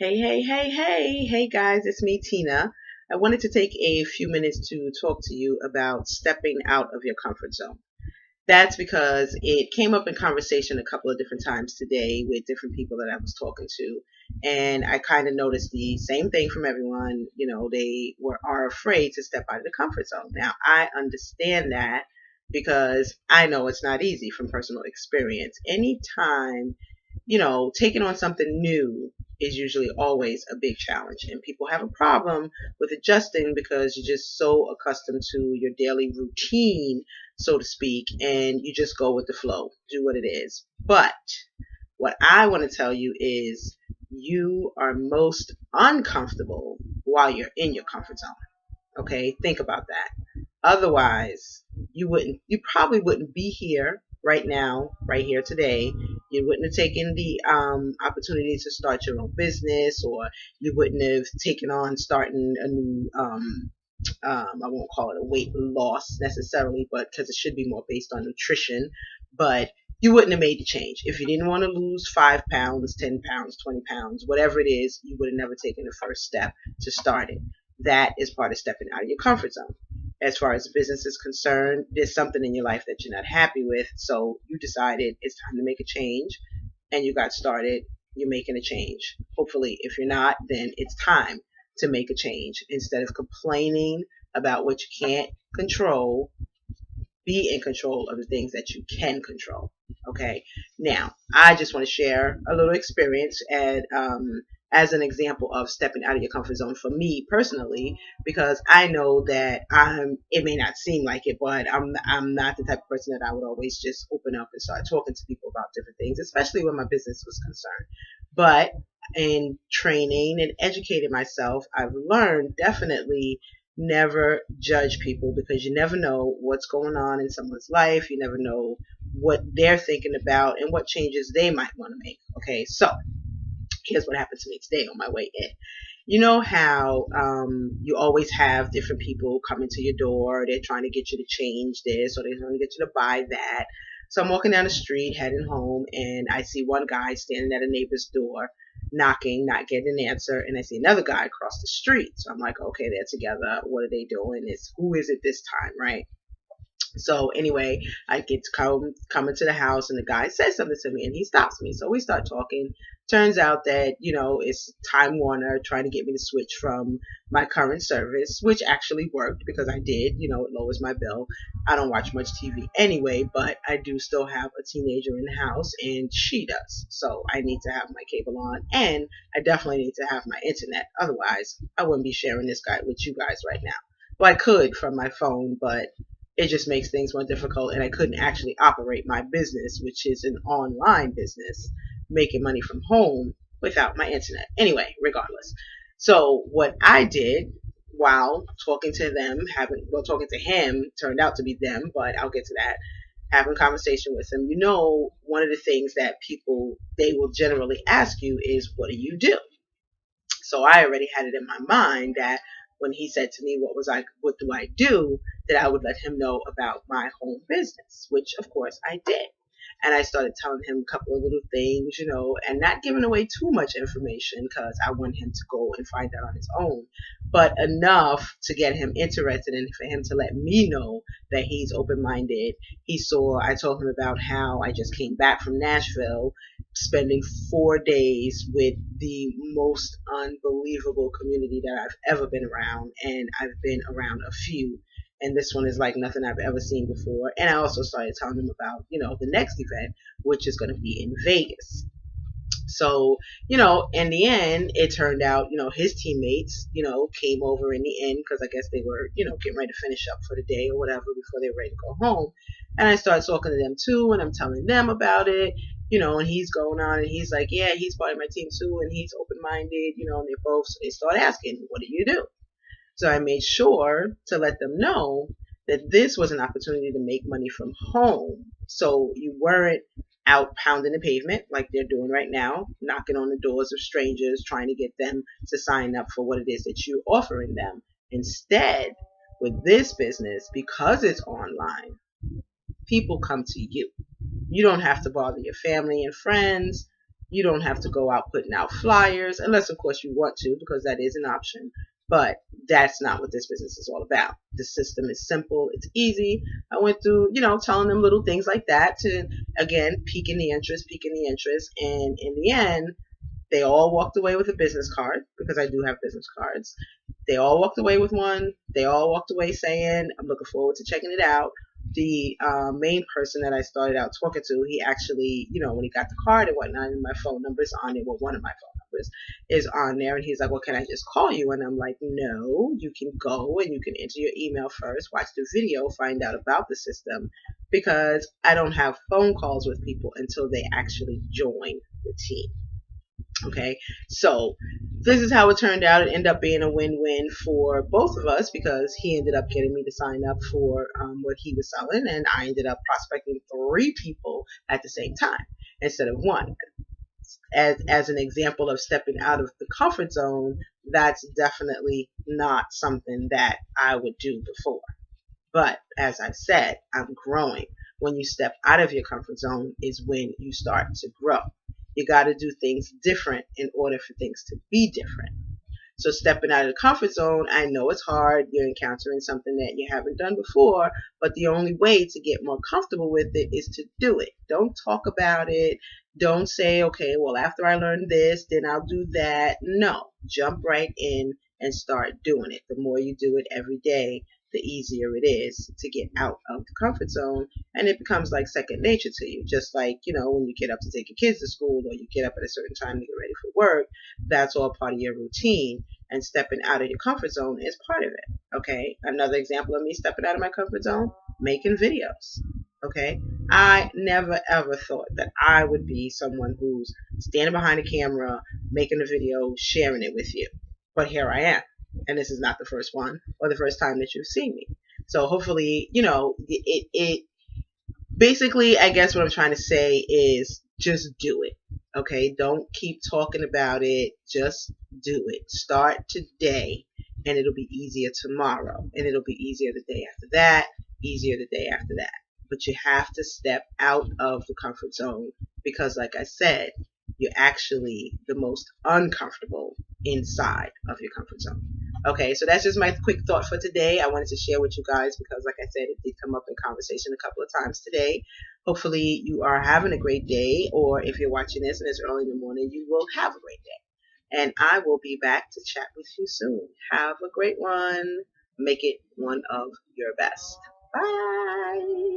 Hey guys, it's me, Tina. I wanted to take a few minutes to talk to you about stepping out of your comfort zone. That's because it came up in conversation a couple of different times today with different people that I was talking to. And I kind of noticed the same thing from everyone. Are afraid to step out of the comfort zone. Now, I understand that because I know it's not easy from personal experience. Anytime taking on something new is usually always a big challenge. And people have a problem with adjusting because you're just so accustomed to your daily routine, so to speak, and you just go with the flow, do what it is. But what I want to tell you is you are most uncomfortable while you're in your comfort zone. Okay, think about that. Otherwise, you probably wouldn't be here right now, right here today. You wouldn't have taken the opportunity to start your own business, or you wouldn't have taken on starting a new I won't call it a weight loss necessarily, but because it should be more based on nutrition. But you wouldn't have made the change if you didn't want to lose 5 pounds, 10 pounds, 20 pounds, whatever it is. You would have never taken the first step to start it. That is part of stepping out of your comfort zone. As far as business is concerned, there's something in your life that you're not happy with, so you decided it's time to make a change, and you got started. You're making a change. Hopefully, if you're not, then it's time to make a change. Instead of complaining about what you can't control, be in control of the things that you can control. Okay. Now, I just want to share a little experience as an example of stepping out of your comfort zone for me personally, because I know that it may not seem like it, but I'm not the type of person that I would always just open up and start talking to people about different things, especially when my business was concerned. But in training and educating myself, I've learned definitely never judge people, because you never know what's going on in someone's life. You never know what they're thinking about and what changes they might want to make. Okay, so here's what happened to me today on my way in. You know how you always have different people coming to your door. They're trying to get you to change this, or they're trying to get you to buy that. So I'm walking down the street heading home, and I see one guy standing at a neighbor's door knocking, not getting an answer, and I see another guy across the street. So I'm like, okay, they're together. What are they doing? Who is it this time, right? So anyway, I get to come into the house, and the guy says something to me, and he stops me. So we start talking. Turns out that it's Time Warner trying to get me to switch from my current service, which actually worked because I did. It lowers my bill. I don't watch much TV anyway, but I do still have a teenager in the house, and she does. So I need to have my cable on, and I definitely need to have my internet. Otherwise, I wouldn't be sharing this guy with you guys right now. Well, I could from my phone, but it just makes things more difficult, and I couldn't actually operate my business, which is an online business, making money from home without my internet. Anyway, regardless. So what I did while talking to them, talking to him, turned out to be them, but I'll get to that, having conversation with them. One of the things that they will generally ask you is, what do you do? So I already had it in my mind that when he said to me, what do I do, that I would let him know about my home business, which of course I did. And I started telling him a couple of little things, and not giving away too much information because I want him to go and find out on his own, but enough to get him interested and for him to let me know that he's open-minded. I told him about how I just came back from Nashville, spending 4 days with the most unbelievable community that I've ever been around, and I've been around a few, and this one is like nothing I've ever seen before. And I also started telling them about, the next event, which is going to be in Vegas. So, in the end, it turned out, his teammates, came over in the end because I guess they were, getting ready to finish up for the day or whatever before they were ready to go home. And I started talking to them too, and I'm telling them about it, and he's going on, and he's like, yeah, he's part of my team too, and he's open-minded, and they start asking, what do you do? So I made sure to let them know that this was an opportunity to make money from home. So you weren't out pounding the pavement like they're doing right now, knocking on the doors of strangers, trying to get them to sign up for what it is that you're offering them. Instead, with this business, because it's online, people come to you. You don't have to bother your family and friends. You don't have to go out putting out flyers, unless of course you want to, because that is an option. But that's not what this business is all about. The system is simple. It's easy. I went through, telling them little things like that to, again, piquing the interest. And in the end, they all walked away with a business card, because I do have business cards. They all walked away with one. They all walked away saying, I'm looking forward to checking it out. The main person that I started out talking to, he actually, when he got the card and whatnot, and my phone number is on it, well, one of my phone numbers is on there, and he's like, well, can I just call you? And I'm like, no, you can go and you can enter your email first, watch the video, find out about the system, because I don't have phone calls with people until they actually join the team. Okay, so this is how it turned out. It ended up being a win-win for both of us, because he ended up getting me to sign up for what he was selling, and I ended up prospecting 3 people at the same time instead of one. As an example of stepping out of the comfort zone, that's definitely not something that I would do before. But as I said, I'm growing. When you step out of your comfort zone is when you start to grow. You got to do things different in order for things to be different. So stepping out of the comfort zone, I know it's hard. You're encountering something that you haven't done before, but the only way to get more comfortable with it is to do it. Don't talk about it. Don't say, okay, well, after I learn this, then I'll do that. No, jump right in and start doing it. The more you do it every day, the easier it is to get out of the comfort zone, and it becomes like second nature to you. Just like, when you get up to take your kids to school, or you get up at a certain time to get ready for work, that's all part of your routine, and stepping out of your comfort zone is part of it. Okay, another example of me stepping out of my comfort zone, making videos. Okay, I never ever thought that I would be someone who's standing behind a camera, making a video, sharing it with you, but here I am. And this is not the first one or the first time that you've seen me. So hopefully, it basically, I guess what I'm trying to say is just do it. Okay, don't keep talking about it. Just do it. Start today, and it'll be easier tomorrow, and it'll be easier the day after that, easier the day after that. But you have to step out of the comfort zone, because, like I said, you're actually the most uncomfortable inside of your comfort zone. Okay, so that's just my quick thought for today. I wanted to share with you guys because, like I said, it did come up in conversation a couple of times today. Hopefully, you are having a great day, or if you're watching this and it's early in the morning, you will have a great day. And I will be back to chat with you soon. Have a great one. Make it one of your best. Bye.